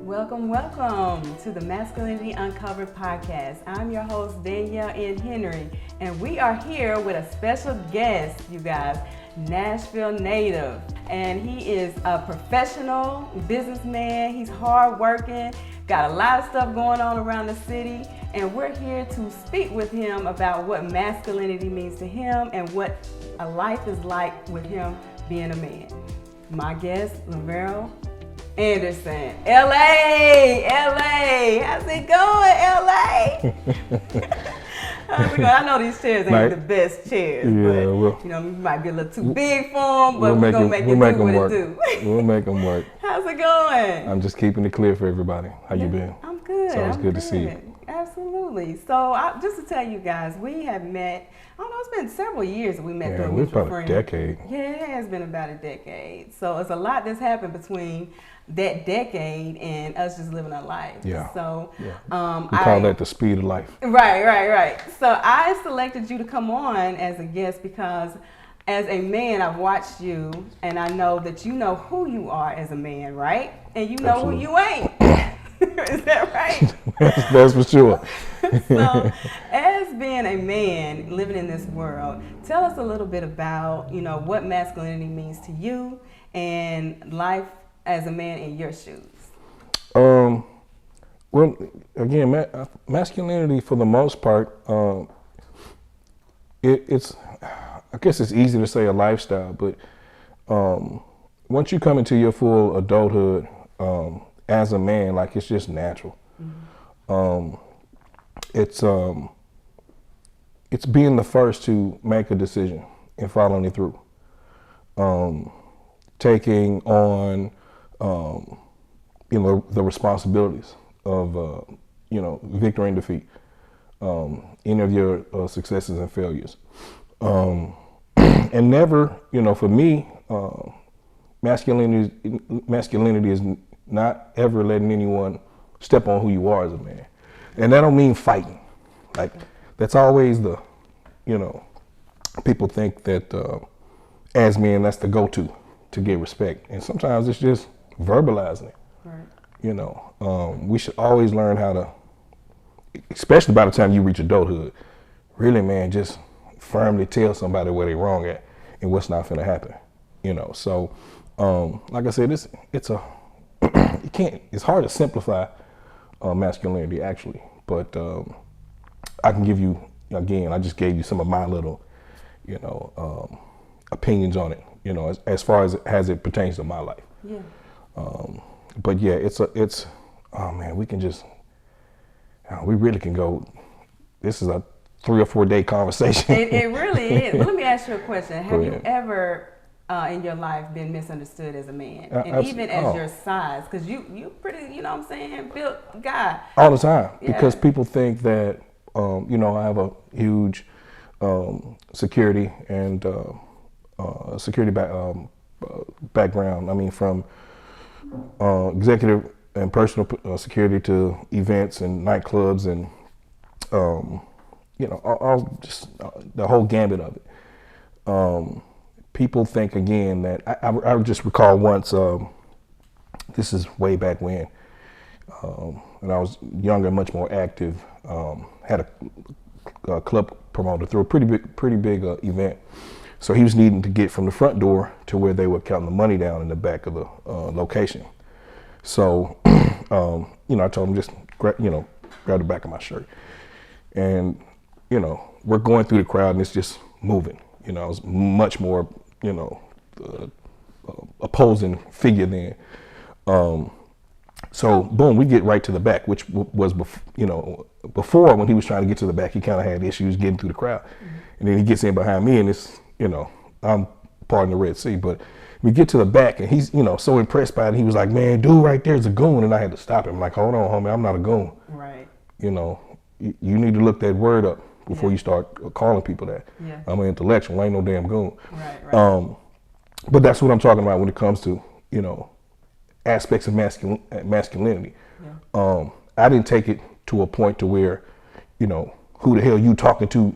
Welcome, welcome to the Masculinity Uncovered podcast. I'm your host, Danielle N. Henry, and we are here with a special guest, you guys, Nashville Native. And he is a professional businessman. He's hardworking, got a lot of stuff going on around the city, and we're here to speak with him about what masculinity means to him and what a life is like with him being a man. My guest, Leverll Anderson, LA. How's it going, LA? How's it going? I know these chairs ain't the best chairs, but you know, we might be a little too big for them, but we're gonna make it do what it do. We'll make them work. How's it going? I'm just keeping it clear for everybody. How you been? I'm good. It's always good to see you. Absolutely. So just to tell you guys, we have met, I don't know, it's been several years that we met through a mutual friend. About a decade. Yeah, it has been about a decade. So it's a lot that's happened between that decade and us just living our life. Yeah. So we call that the speed of life. Right. So I selected you to come on as a guest because as a man, I've watched you and I know that you know who you are as a man, right? And you know Absolutely. who you ain't. Is that right? That's for sure. So, as being a man living in this world, tell us a little bit about, you know, what masculinity means to you and life as a man in your shoes. Well, again, masculinity for the most part, it's, I guess it's easy to say a lifestyle, but once you come into your full adulthood, as a man, like it's just natural. Mm-hmm. It's being the first to make a decision and following it through. Taking on, the responsibilities of, victory and defeat, any of your successes and failures. And never, for me, masculinity is not ever letting anyone step on who you are as a man. And that don't mean fighting. Like, that's always the, people think that as men, that's the go-to to get respect. And sometimes it's just verbalizing it. Right. We should always learn how to, especially by the time you reach adulthood, really, man, just firmly tell somebody where they're wrong at and what's not gonna happen. So like I said, it's hard to simplify masculinity actually, but I can give you, again, I just gave you some of my little, opinions on it, as far as it pertains to my life. Yeah. But yeah, oh man, we really can go, this is a 3 or 4 day conversation. It really is. Well, let me ask you a question. Have you ever in your life been misunderstood as a man, and even as your size, because you pretty, built guy. All the time, because people think that, I have a huge security and background. I mean, from executive and personal security to events and nightclubs and, all just the whole gambit of it. People think again that I just recall once, this is way back when I was younger and much more active, had a club promoter through a pretty big event. So he was needing to get from the front door to where they were counting the money down in the back of the location. So, I told him just grab the back of my shirt. And, we're going through the crowd and it's just moving. I was much more, opposing figure then. So boom, we get right to the back, which was, before when he was trying to get to the back, he kind of had issues getting through the crowd. Mm-hmm. And then he gets in behind me and it's, I'm part of the Red Sea, but we get to the back and he's, so impressed by it. He was like, man, dude right there's a goon. And I had to stop him. Like, hold on, homie, I'm not a goon. Right. You need to look that word up before you start calling people that. Yeah. I'm an intellectual, I ain't no damn goon. Right. But that's what I'm talking about when it comes to, aspects of masculinity. Yeah. I didn't take it to a point to where, who the hell you talking to,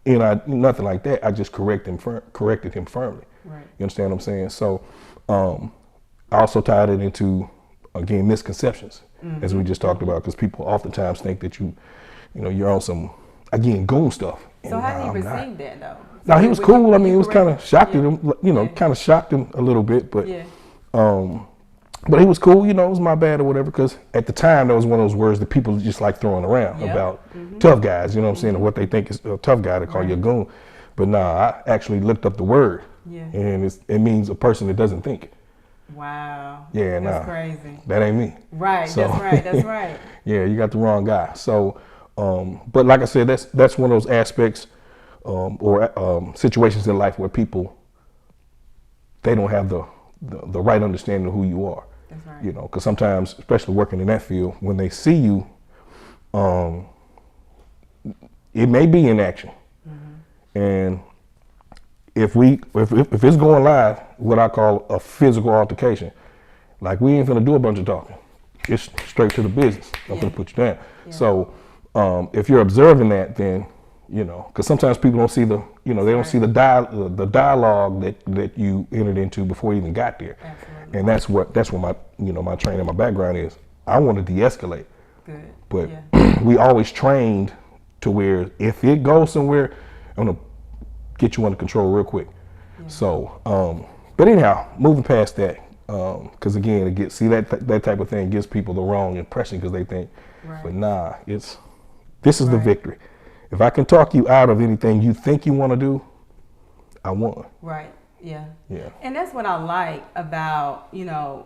nothing like that. I just corrected him firmly. Right. You understand what I'm saying? So I also tied it into again, misconceptions, as we just talked about, because people oftentimes think that you're on some, again, goon stuff. So how did he receive that though? No, he was cool. I mean, it was kind of shocked at him, kind of shocked him a little bit, but but he was cool. It was my bad or whatever, because at the time that was one of those words that people just like throwing around about tough guys. You know what I'm saying? Or what they think is a tough guy to call you a goon. But nah, I actually looked up the word, and it means a person that doesn't think. Wow. Yeah, that's crazy. That ain't me. Right. So, that's right. Yeah, you got the wrong guy. So, but like I said, that's one of those aspects or situations in life where people, they don't have the right understanding of who you are. That's right. Because sometimes, especially working in that field, when they see you, it may be in action, and if it's going live, what I call a physical altercation, like we ain't finna do a bunch of talking. It's straight to the business. I'm gonna put you down. Yeah. So if you're observing that, then because sometimes people don't see they don't see the dialogue that you entered into before you even got there. Absolutely. And that's what my my training, my background is. I want to de-escalate. Good. But we always trained to where if it goes somewhere, I'm gonna get you under control real quick. Yeah. So, but anyhow, moving past that, because again, that type of thing gives people the wrong impression because they think, but nah, this is the victory. If I can talk you out of anything you think you want to do, I won. Right. Yeah. Yeah. And that's what I like about,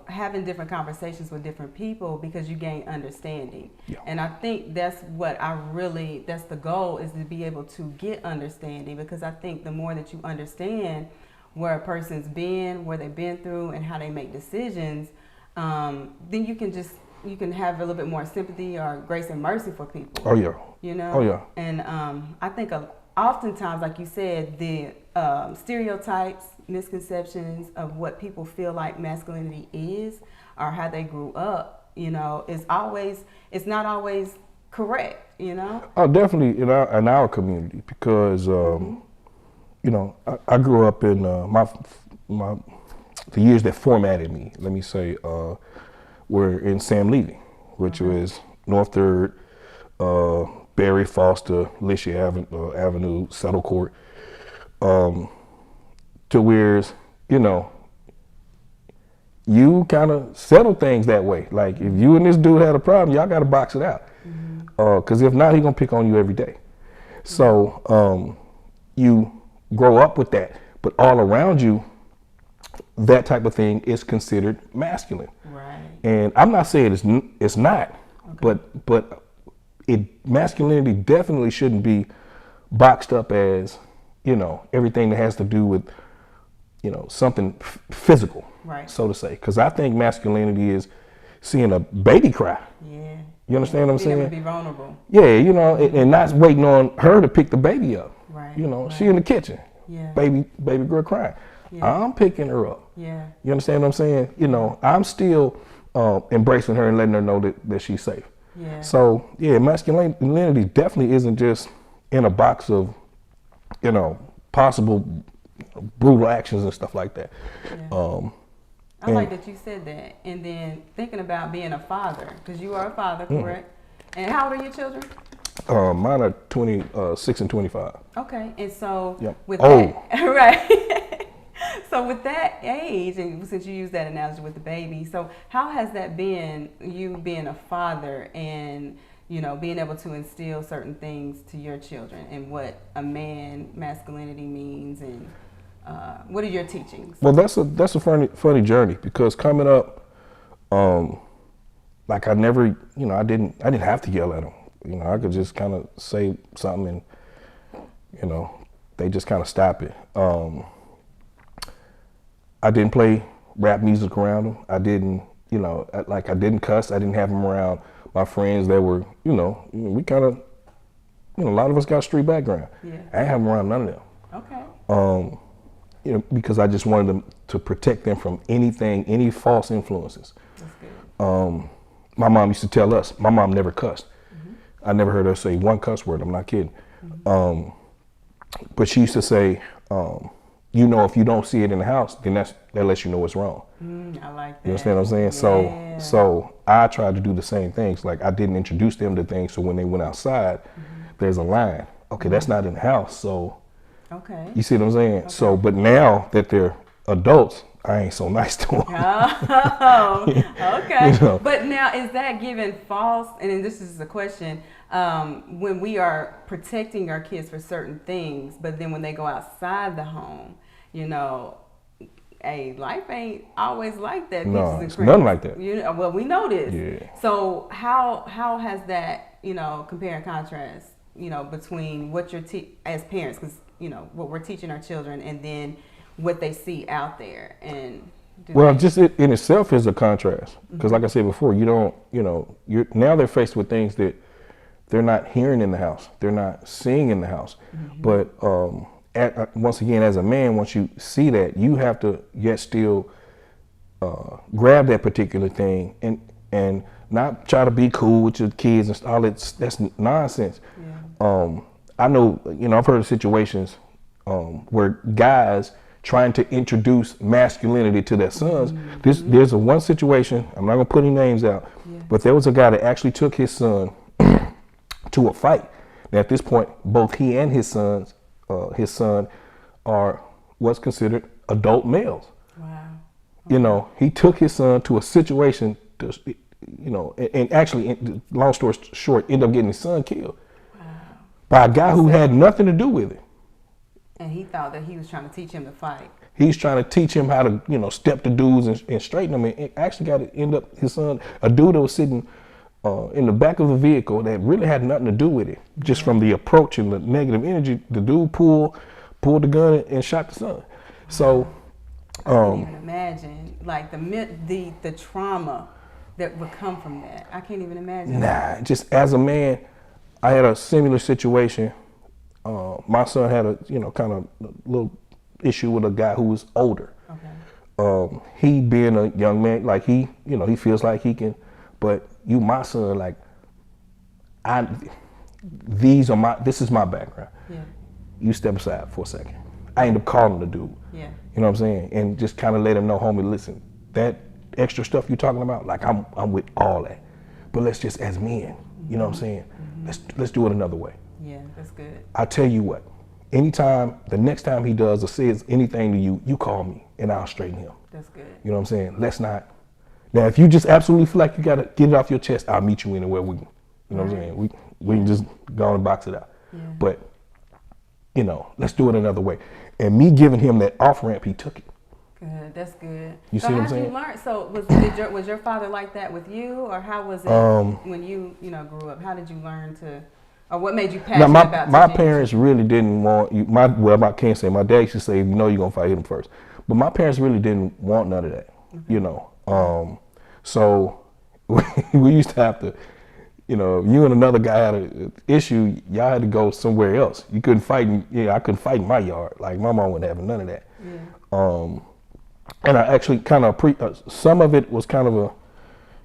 having different conversations with different people, because you gain understanding. Yeah. And I think that's that's the goal, is to be able to get understanding, because I think the more that you understand where a person's been, where they've been through, and how they make decisions, then you can have a little bit more sympathy or grace and mercy for people. Oh yeah. Oh yeah. And I think oftentimes, like you said, the stereotypes, misconceptions of what people feel like masculinity is, or how they grew up, it's not always correct, Oh, definitely in our community, because I grew up in the years that formatted me, let me say, were in Sam Levy, which was North 3rd, Barry, Foster, Licia Avenue, Settle Court, to where, you kind of settle things that way. Like if you and this dude had a problem, y'all got to box it out. Because if not, he gonna pick on you every day. So you grow up with that, but all around you, that type of thing is considered masculine. Right. And I'm not saying it's not, but masculinity definitely shouldn't be boxed up as, everything that has to do with, something physical, right, so to say. Because I think masculinity is seeing a baby cry. Yeah. You understand what I'm saying? Be vulnerable. Yeah, and not waiting on her to pick the baby up. Right. She in the kitchen. Yeah. Baby girl crying. Yeah. I'm picking her up. Yeah. You understand what I'm saying? I'm still embracing her and letting her know that she's safe. Yeah. So masculinity definitely isn't just in a box of, possible brutal actions and stuff like that. Yeah. I like that you said that. And then thinking about being a father, because you are a father, correct? And how old are your children? Mine are 26 and 25. Okay, and so with that, right? So with that age, and since you use that analogy with the baby, so how has that been, you being a father and being able to instill certain things to your children, and what a man masculinity means, and what are your teachings? Well, that's a funny journey, because coming up, like I never, I didn't have to yell at them. I could just kind of say something and, they just kind of stop it. I didn't play rap music around them. I didn't, I didn't cuss. I didn't have them around my friends that were, we kind of, a lot of us got street background. Yeah. I didn't have them around none of them. Okay. Because I just wanted them to protect them from any false influences. That's good. My mom used to tell us, my mom never cussed. I never heard her say one cuss word, I'm not kidding. But she used to say, you know, if you don't see it in the house, then that lets you know it's wrong. I like that. You understand what I'm saying? Yeah. So I tried to do the same things. Like I didn't introduce them to things, so when they went outside, there's a line. Okay, that's not in the house, so okay. you see what I'm saying? Okay. So, but now that they're adults, I ain't so nice to them. Oh, okay. You know? But now, is that giving false, and then this is the question, when we are protecting our kids for certain things, but then when they go outside the home, you know, hey, life ain't always like that. No, it's nothing like that. You know, well, we know this. Yeah. So how has that, you know, compare and contrast, you know, between what you're as parents, because, you know, what we're teaching our children and then what they see out there, and just it in itself is a contrast, because like I said before, you don't, you know, now they're faced with things that they're not hearing in the house, they're not seeing in the house. But once again, as a man, once you see that, you have to yet still grab that particular thing and not try to be cool with your kids and all that. That's nonsense. I know, you know, I've heard of situations where guys trying to introduce masculinity to their sons. There's a one situation, I'm not gonna put any names out, but there was a guy that actually took his son to a fight. Now at this point, both he and his son are what's considered adult males. Wow. You know, he took his son to a situation to, you know, and actually, long story short, ended up getting his son killed by a guy who had nothing to do with it. And he thought that he was trying to teach him to fight. He's trying to teach him how to, you know, step the dudes and straighten them. And actually got to end up his son, a dude that was sitting in the back of the vehicle that really had nothing to do with it. Just from the approach and the negative energy, the dude pulled the gun and shot the son. So, I can't even imagine, like the trauma that would come from that. I can't even imagine. Nah, just as a man, I had a similar situation. My son had a, you know, kind of a little issue with a guy who was older. Okay. He being a young man, like he, you know, he feels like he can, but you, my son, like this is my background. Yeah. You step aside for a second. I end up calling the dude. Yeah. You know what I'm saying? And just kind of let him know, homie, listen, that extra stuff you're talking about, like I'm with all that. But let's just, as men, you know what I'm saying? Let's do it another way. Yeah, that's good. I tell you what, anytime, the next time he does or says anything to you, you call me and I'll straighten him. That's good. You know what I'm saying? Let's not. Now, if you just absolutely feel like you got to get it off your chest, I'll meet you anywhere we can. You know what I'm saying? We can just go on and box it out. Yeah. But, you know, let's do it another way. And me giving him that off ramp, he took it. Good. That's good. You see what I'm saying? So how did you learn? So was your father like that with you, or how was it when you grew up? How did you learn to, or what made you passionate about? My parents really didn't want you. I can't say. My dad used to say, "You know, you're gonna fight him first." But my parents really didn't want none of that. You know, so we used to have to. You know, if you and another guy had an issue, y'all had to go somewhere else. You couldn't fight. I couldn't fight in my yard. Like my mom wasn't having none of that. Yeah. And I actually kind of some of it was kind of a,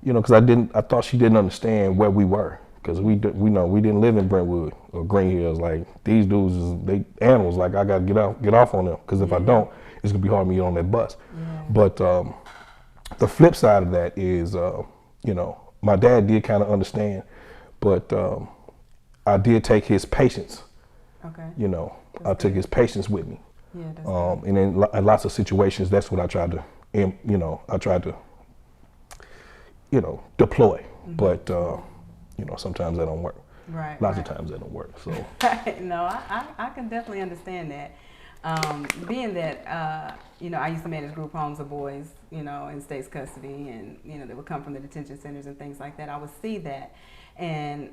you know, because I thought she didn't understand where we were, because we didn't live in Brentwood or Green Hills. Like these dudes they animals. Like I gotta get off on them, because if I don't, it's gonna be hard for me to get on that bus. Yeah. But the flip side of that is, you know, my dad did kind of understand, but I did take his patience. Okay. You know, I took his patience with me. Yeah, that's and in lots of situations, that's what I tried to, you know, deploy. But, you know, sometimes that don't work. Right. Lots of times that don't work. So. No, I can definitely understand that. Being that, you know, I used to manage group homes of boys, you know, in state's custody, and, you know, they would come from the detention centers and things like that. I would see that. And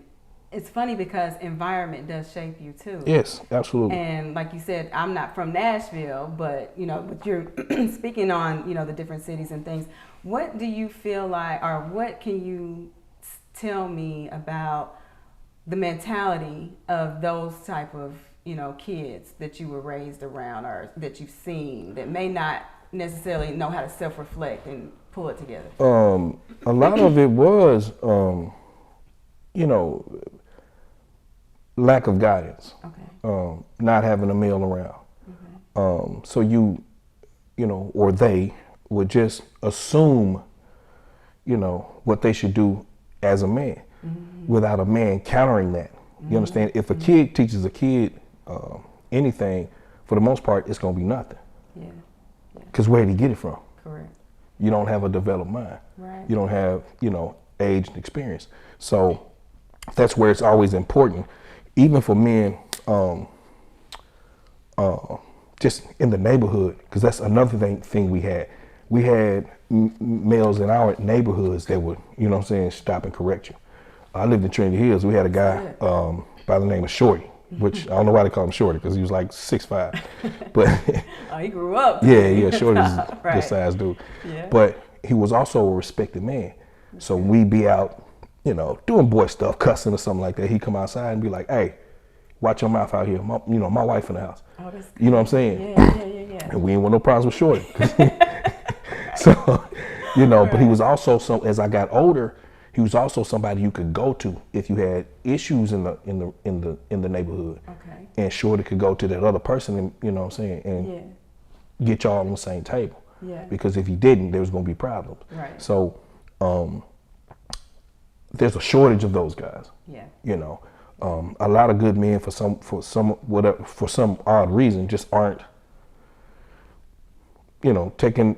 it's funny because environment does shape you too. Yes, absolutely. And like you said, I'm not from Nashville, but, you know, but you're speaking on, you know, the different cities and things. What do you feel like, or what can you tell me about the mentality of those type of, you know, kids that you were raised around, or that you've seen, that may not necessarily know how to self-reflect and pull it together? A lot of it was, you know, lack of guidance. Okay. Not having a male around. So you know, or they would just assume, you know, what they should do as a man without a man countering that. You understand? If a kid teaches a kid anything, for the most part, it's going to be nothing. Yeah. Because where did he get it from? Correct. You don't have a developed mind. Right. You don't have, you know, age and experience. So that's where it's always important, even for men, just in the neighborhood, because that's another thing we had. We had males in our neighborhoods that would, you know what I'm saying, stop and correct you. I lived in Trinity Hills. We had a guy by the name of Shorty, which I don't know why they call him Shorty, because he was like 6'5". But oh, he grew up. yeah, Shorty's a right. good sized dude. Yeah. But he was also a respected man. So we'd be out, you know, doing boy stuff, cussing or something like that. He'd come outside and be like, "Hey, watch your mouth out here. My wife in the house." Oh, that's good. You know what I'm saying? Yeah. And we ain't want no problems with Shorty. So, you know, but he was also as I got older, he was also somebody you could go to if you had issues in the neighborhood. Okay. And Shorty could go to that other person, and you know what I'm saying, and get y'all on the same table. Yeah. Because if you didn't, there was going to be problems. Right. So there's a shortage of those guys. Yeah. You know, a lot of good men for some odd reason just aren't, you know, taking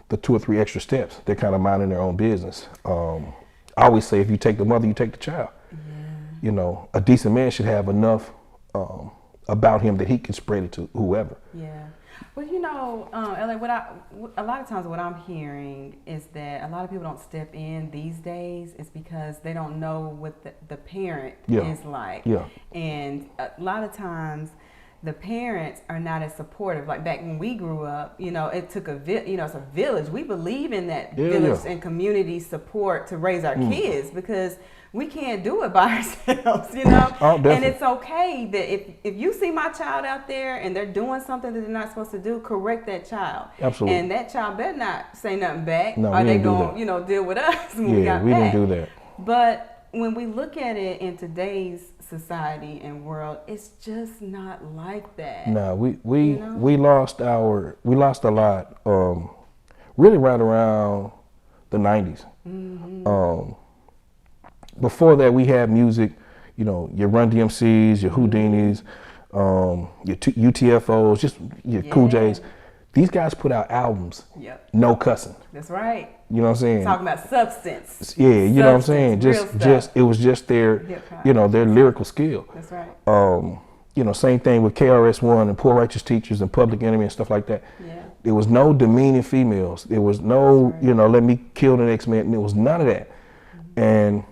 the 2 or 3 extra steps. They're kind of minding their own business. I always say, if you take the mother, you take the child. Yeah. You know, a decent man should have enough about him that he can spread it to whoever. Yeah. Well, you know, LA, a lot of times what I'm hearing is that a lot of people don't step in these days is because they don't know what the parent is like. Yeah. And a lot of times the parents are not as supportive. Like back when we grew up, you know, it took it's a village. We believe in that village and community support to raise our kids, because we can't do it by ourselves, you know? And it's okay that if you see my child out there and they're doing something that they're not supposed to do, correct that child. Absolutely. And that child better not say nothing back, or they going to, deal with us when we got back. Yeah, we didn't do that. But when we look at it in today's society and world, it's just not like that. No, we lost a lot, really right around the 90s. Mm-hmm. Before that, we had music, you know, your Run DMCs, your Houdinis, your UTFOs, just your Cool J's. These guys put out albums, no cussing. That's right. You know what I'm saying? Talking about substance. Yeah, you know what I'm saying? Just it was just their, you know, their lyrical skill. That's right. You know, same thing with KRS-One and Poor Righteous Teachers and Public Enemy and stuff like that. Yeah. There was no demeaning females. There was no, you know, let me kill the next man. There was none of that. Mm-hmm. And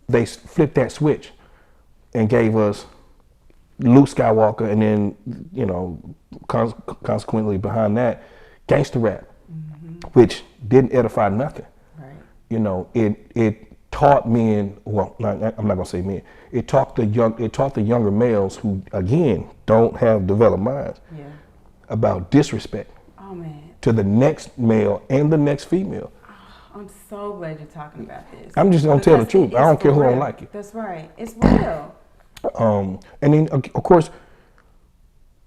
they flipped that switch and gave us Luke Skywalker, and then, you know, consequently behind that, gangster rap, which didn't edify nothing. Right. You know, it taught men. Well, I'm not gonna say men. It taught the younger males who, again, don't have developed minds, about disrespect. Oh man. To the next male and the next female. I'm so glad you're talking about this. I'm just gonna tell the truth. I don't care who don't like it. That's right. It's real. And then of course,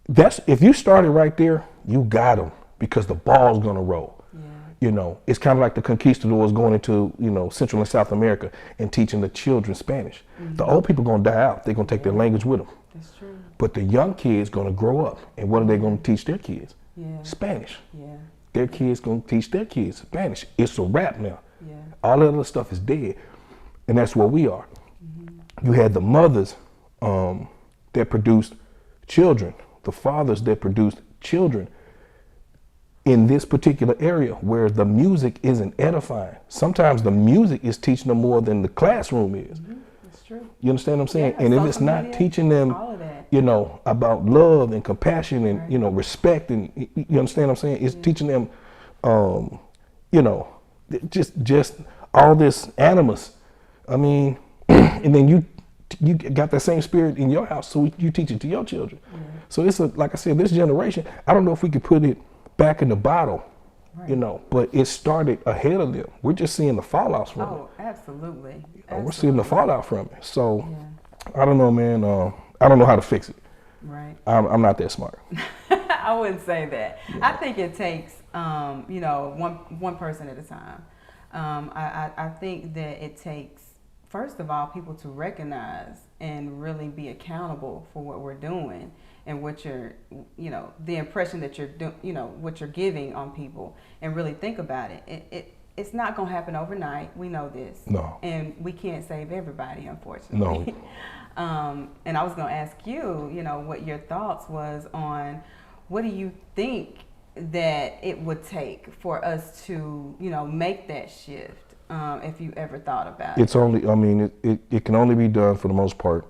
that's if you started right there, you got them, because the ball's gonna roll. Yeah. You know, it's kind of like the conquistadors going into, you know, Central and South America and teaching the children Spanish. Mm-hmm. The old people gonna die out. They're gonna take their language with them. That's true. But the young kids gonna grow up, and what are they gonna teach their kids? Spanish. Yeah. Their kids gonna teach their kids Spanish. It's a wrap now. Yeah. All that other stuff is dead, and that's where we are. Mm-hmm. You had the mothers that produced children, the fathers that produced children in this particular area where the music isn't edifying. Sometimes the music is teaching them more than the classroom is. Mm-hmm. That's true. You understand what I'm saying? Yeah, and if it's not teaching them, you know, about love and compassion and, you know, respect, and you understand what I'm saying? It's teaching them, you know, just all this animus. I mean, and then you got that same spirit in your house, so you teach it to your children. So it's like I said, this generation, I don't know if we could put it back in the bottle, you know, but it started ahead of them. We're just seeing the fallouts from it. Oh, absolutely. We're seeing the fallout from it. So I don't know, man. I don't know how to fix it. Right. I'm not that smart. I wouldn't say that. I think it takes, one person at a time. I think that it takes, first of all, people to recognize and really be accountable for what we're doing and what you're, the impression that you're doing, what you're giving on people, and really think about it. It's not going to happen overnight. We know this. No. And we can't save everybody, unfortunately. No. And I was going to ask you, what your thoughts was on what do you think that it would take for us to, make that shift, if you ever thought about it? It's only, it can only be done for the most part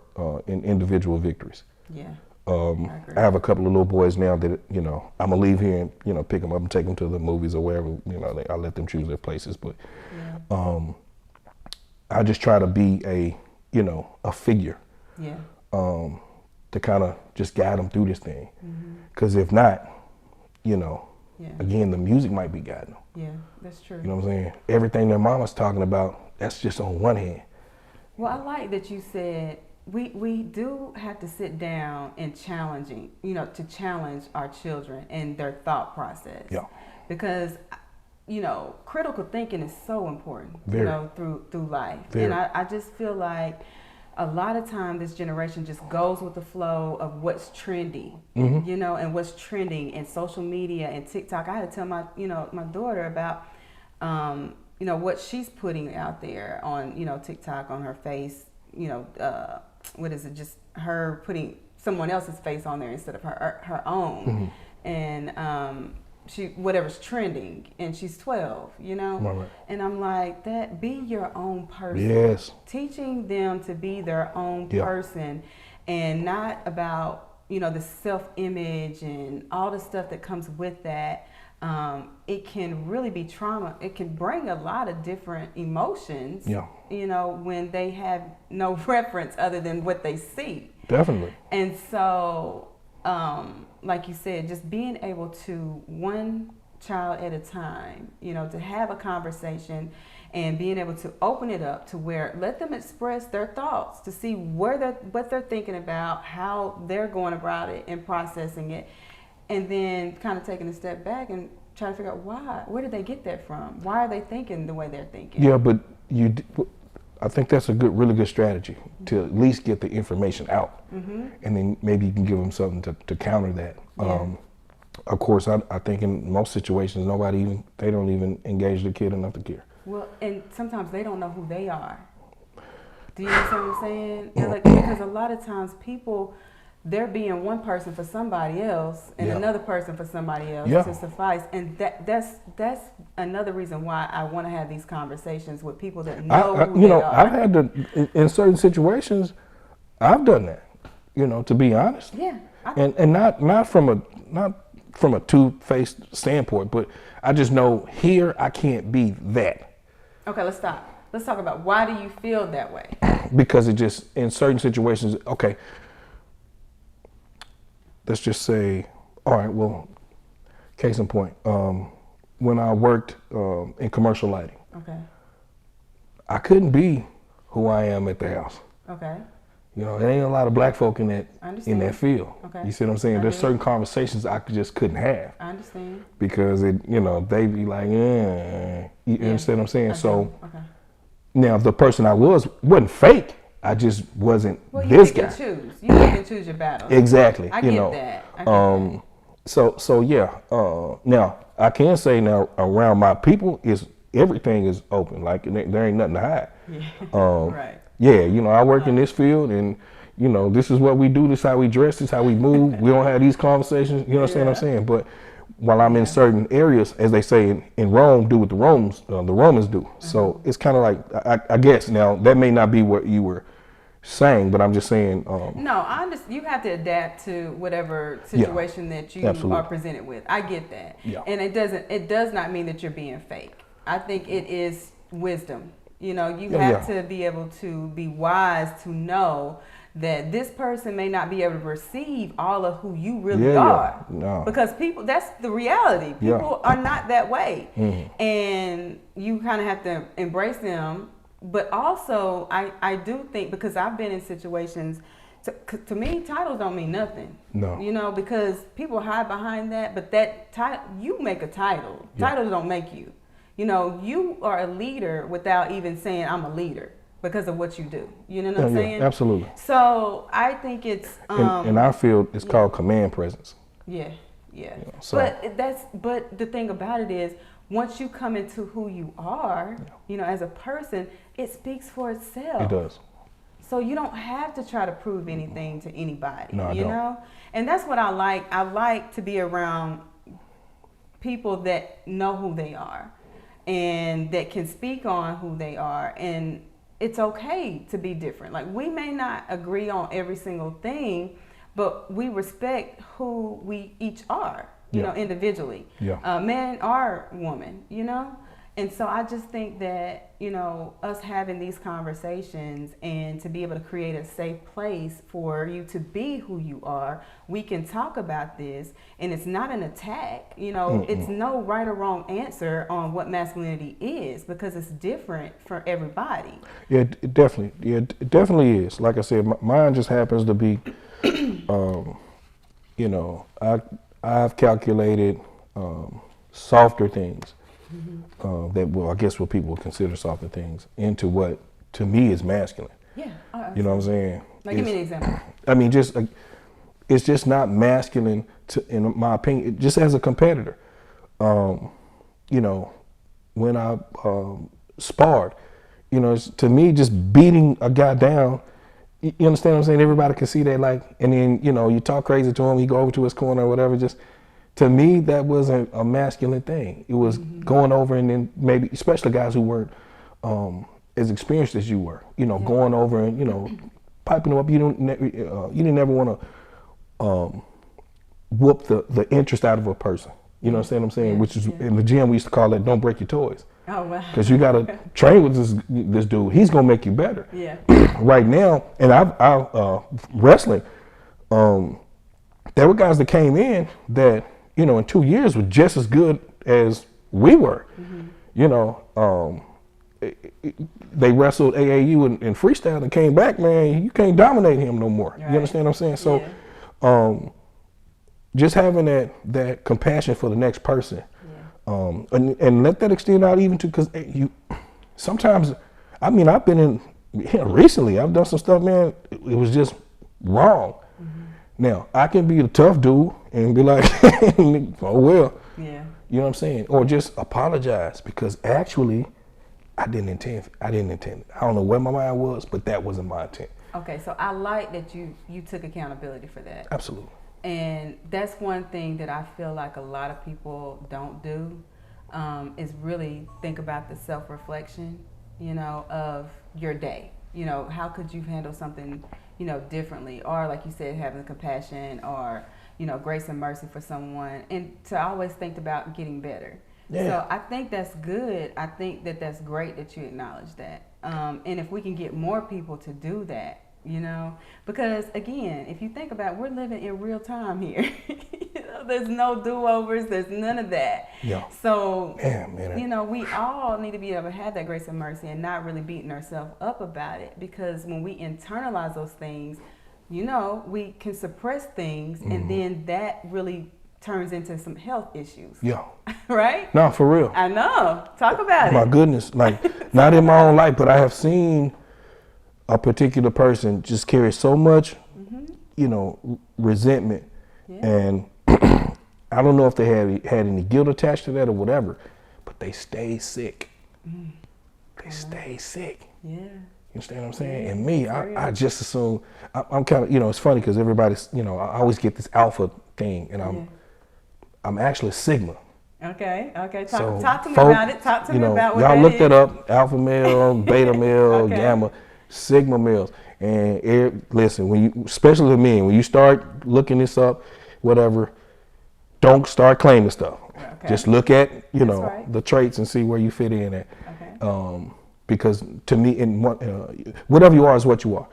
in individual victories. Yeah. I have a couple of little boys now that, I'm gonna leave here and, pick them up and take them to the movies or wherever, I let them choose their places. But I just try to be a figure to kind of just guide them through this thing. Because if not, again, the music might be guiding them. Yeah, that's true. You know what I'm saying? Everything their mama's talking about, that's just on one hand. Well, I like that you said we do have to sit down and to challenge our children and their thought process. Yeah. Because, critical thinking is so important, Very. Through life. Very. And I just feel like a lot of time this generation just goes with the flow of what's trendy, and what's trending in social media and TikTok. I had to tell my daughter about, what she's putting out there on, TikTok, on her face, what is it? Just her putting someone else's face on there instead of her own, and she whatever's trending, and she's 12, Right. and I'm like, that be your own person. Yes. Teaching them to be their own person, and not about the self-image and all the stuff that comes with that. It can really be trauma. It can bring a lot of different emotions, when they have no reference other than what they see. Definitely. And so, like you said, just being able to, one child at a time, to have a conversation and being able to open it up to where, let them express their thoughts, to see what they're thinking about, how they're going about it and processing it. And then kind of taking a step back and trying to figure out where did they get that from? Why are they thinking the way they're thinking? Yeah, but I think that's a really good strategy to at least get the information out, and then maybe you can give them something to counter that. Yeah. Of course, I think in most situations, they don't even engage the kid enough to care. Well, and sometimes they don't know who they are. Do you understand what I'm saying? Because a lot of times people, they're being one person for somebody else and another person for somebody else to suffice. And that's another reason why I want to have these conversations with people that know who they are. I've had to, in certain situations, I've done that, to be honest. Yeah. And not from a two-faced standpoint, but I just know here I can't be that. Okay, let's stop. Let's talk about, why do you feel that way? Because it just, in certain situations, okay, let's just say, all right, well, case in point, when I worked in commercial lighting, I couldn't be who I am at the house. Okay. There ain't a lot of black folk in that field. Okay. You see what I'm saying? There's certain conversations I just couldn't have. I understand. Because they be like, you understand what I'm saying? So now the person I wasn't fake. I just wasn't this guy. You pick and choose your battles. Exactly. I get that. I get that. So yeah. Now I can say now around my people everything is open. Like there ain't nothing to hide. Yeah. Right. Yeah. I work in this field, and this is what we do. This is how we dress. This is how we move. We don't have these conversations. You understand what I'm saying? But while I'm in certain areas, as they say in Rome, do what the Romans do. So it's kind of like I guess now that may not be what you were saying, but I'm just saying. No, I understand. You have to adapt to whatever situation that you are presented with. I get that, and it does not mean that you're being fake. I think it is wisdom. You have to be able to be wise to know that this person may not be able to receive all of who you really are. No. Because people, that's the reality. People are not that way, and you kind of have to embrace them. But also, I do think, because I've been in situations to me, titles don't mean nothing. No. You know, because people hide behind that, but that title, you make a title. Yeah. Titles don't make you. You know, you are a leader without even saying I'm a leader because of what you do. You know what I'm saying? Yeah, absolutely. So I think it's in our field, it's called command presence. Yeah, yeah. You know, so. But the thing about it is, once you come into who you are, you know, as a person, it speaks for itself. It does. So you don't have to try to prove anything to anybody. No, I you don't. know? And that's what I like. I like to be around people that know who they are and that can speak on who they are. And it's okay to be different. Like, we may not agree on every single thing, but we respect who we each are, you know, individually. Yeah. Man or woman, you know? And so I just think that, you know, us having these conversations and to be able to create a safe place for you to be who you are, we can talk about this, and it's not an attack. You know, it's no right or wrong answer on what masculinity is, because it's different for everybody. Yeah, it definitely is. Like I said, mine just happens to be, you know, I've calculated softer things. That, well, I guess what people would consider softer things into what to me is masculine. Yeah. You know what I'm saying? Like, give me an example. I mean, just it's just not masculine in my opinion, just as a competitor. You know, when I sparred, you know, it's, to me, just beating a guy down. You understand what I'm saying? Everybody can see that, like, and then, you know, you talk crazy to him, you go over to his corner or whatever, just. To me, that wasn't a masculine thing. It was going over and then maybe, especially guys who weren't as experienced as you were, you know, going over and, you know, piping them up. You didn't ever want to whoop the interest out of a person. You know what I'm saying? Which is, in the gym, we used to call it, don't break your toys. Oh, wow. Because you got to train with this dude. He's going to make you better. Yeah. Right now, and I wrestling, there were guys that came in that, you know, in 2 years were just as good as we were. You know, they wrestled AAU and freestyle and came back, man, you can't dominate him no more. Right. You understand what I'm saying? So just having that compassion for the next person, and let that extend out even to, because you sometimes, I mean, I've been in, recently, I've done some stuff, man, it was just wrong. Now, I can be the tough dude and be like, oh, well, you know what I'm saying? Or just apologize, because actually, I didn't intend it. I don't know where my mind was, but that wasn't my intent. Okay, so I like that you took accountability for that. Absolutely. And that's one thing that I feel like a lot of people don't do, is really think about the self-reflection, you know, of your day. You know, how could you handle something, you know, differently? Or like you said, having compassion or, you know, grace and mercy for someone, and to always think about getting better. Yeah. So I think that's good. I think that that's great that you acknowledge that. And if we can get more people to do that, you know, because again, if you think about it, we're living in real time here. You know, there's no do-overs, there's none of that. Yeah. So, you know, we all need to be able to have that grace and mercy and not really beating ourselves up about it, because when we internalize those things, you know, we can suppress things, and then that really turns into some health issues. Yeah. Right? No, for real. I know. Talk about it. My goodness. Like, not in my own life, but I have seen a particular person just carry so much, you know, resentment. And I don't know if they had any guilt attached to that or whatever, but they stay sick. They stay sick. Yeah. You understand what I'm saying? And me, I just assume, I'm kind of, you know, it's funny because everybody's, you know, I always get this alpha thing, and I'm actually Sigma. Okay. Talk to me about it. Talk to me about what that is. Y'all look that up, alpha male, beta male, gamma, Sigma males. And listen, when you, especially the men, when you start looking this up, whatever, don't start claiming stuff. Okay. Just look at, you know, the traits and see where you fit in at. Okay. Because to me, whatever you are is what you are.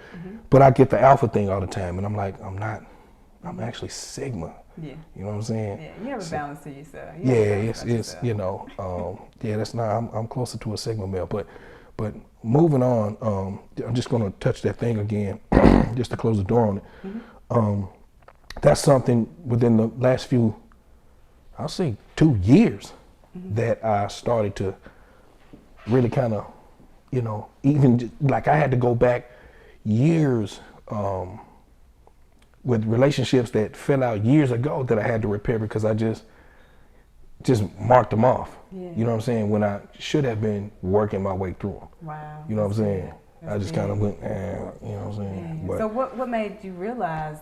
But I get the alpha thing all the time, and I'm like, I'm actually Sigma. Yeah. You know what I'm saying? Yeah, you have a balance to yourself. It's you know, that's not, I'm closer to a Sigma male, but But moving on, I'm just going to touch that thing again, just to close the door on it. Mm-hmm. That's something within the last few, I'll say 2 years, mm-hmm. that I started to really kind of, even like I had to go back years with relationships that fell out years ago that I had to repair because I just marked them off. Yeah. You know what I'm saying? When I should have been working my way through them. Wow. You know what I'm saying? I just kind of went, you know what I'm saying? But, so what made you realize,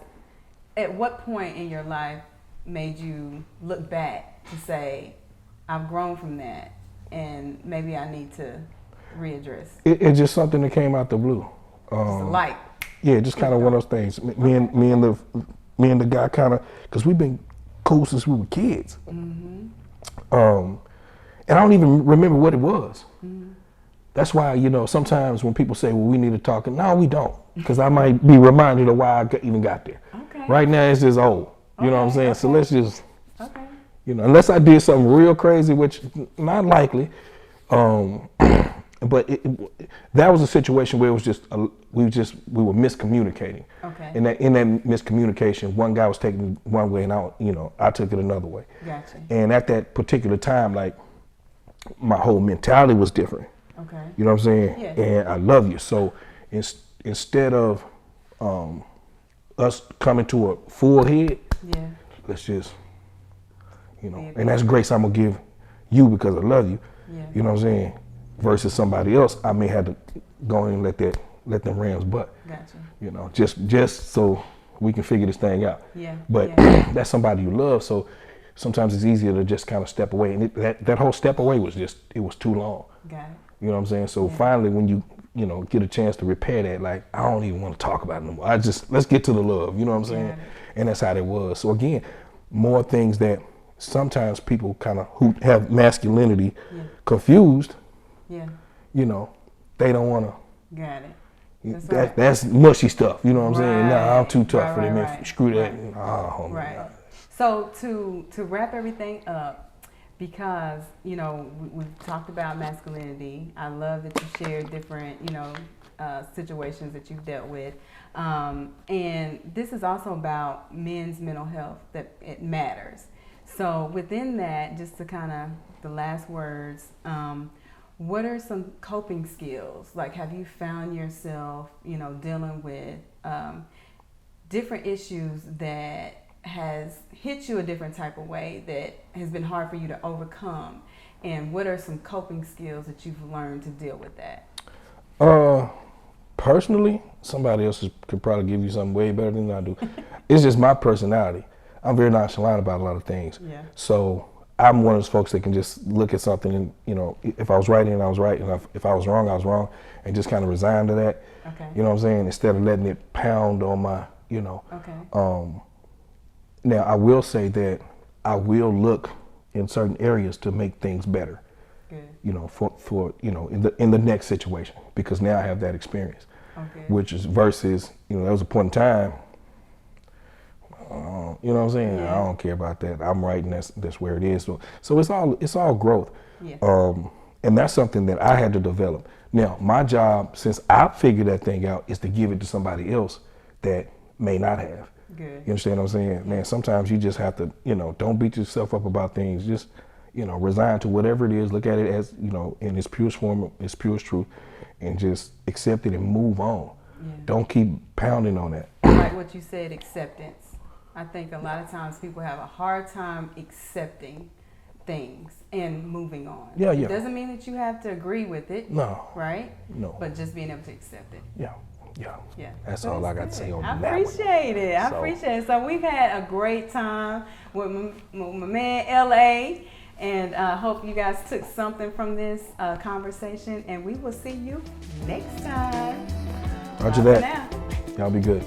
at what point in your life made you look back to say, I've grown from that and maybe I need to readdress? It's just something that came out the blue. Just a light. Yeah, just kind of one of those things. Me and the guy kind of, because we've been cool since we were kids. Mm-hmm. And I don't even remember what it was. Mm-hmm. That's why, sometimes when people say, well, we need to talk, no, we don't. Because I might be reminded of why I even got there. Okay. Right now, it's just old. You know what I'm saying? Okay. So let's just, unless I did something real crazy, which not likely, but that was a situation where it was just, we were miscommunicating. Okay. In that miscommunication, one guy was taking one way and I took it another way. Gotcha. And at that particular time, like, my whole mentality was different. Okay. You know what I'm saying? Yeah. And I love you. So instead of us coming to a full head, let's just, and that's grace I'm gonna give you because I love you. Yeah. You know what I'm saying? Versus somebody else, I may have to go in and let them Rams butt. Gotcha. Just so we can figure this thing out. Yeah. But that's somebody you love, so sometimes it's easier to just kind of step away. And that whole step away was it was too long. Got it. You know what I'm saying? So finally, when you get a chance to repair that, like, I don't even want to talk about it no more. Let's get to the love. You know what I'm saying? And that's how that was. So again, more things that sometimes people kind of who have masculinity confused. Yeah. They don't want to. Got it. That's mushy stuff. You know what I'm saying? Nah, I'm too tough for them. Right. Screw that. Right. So to wrap everything up, because we've talked about masculinity. I love that you shared different situations that you've dealt with, and this is also about men's mental health, that it matters. So within that, just to kind of the last words. What are some coping skills? Like, have you found yourself, dealing with different issues that has hit you a different type of way that has been hard for you to overcome? And what are some coping skills that you've learned to deal with that? Personally, somebody else could probably give you something way better than I do. It's just my personality. I'm very nonchalant about a lot of things. Yeah. So I'm one of those folks that can just look at something and, if I was right, I was right. And if I was wrong, I was wrong. And just kind of resign to that. Okay. You know what I'm saying? Instead of letting it pound on my, Okay. Now, I will say that I will look in certain areas to make things better. Good. For in the next situation, because now I have that experience. Okay. Which is versus, there was a point in time, you know what I'm saying? Yeah. I don't care about that. I'm right, and that's where it is. So it's all growth. Yeah. And that's something that I had to develop. Now, my job, since I figured that thing out, is to give it to somebody else that may not have. Good. You understand what I'm saying? Man, sometimes you just have to, don't beat yourself up about things. Just, resign to whatever it is. Look at it as, in its purest form, its purest truth, and just accept it and move on. Yeah. Don't keep pounding on that. Like what you said, acceptance. I think a lot of times people have a hard time accepting things and moving on. Yeah. It doesn't mean that you have to agree with it. No. Right? No. But just being able to accept it. Yeah. That's all I got to say on that. I appreciate it. So we've had a great time with my man LA, and I hope you guys took something from this conversation, and we will see you next time. Roger that. Y'all be good.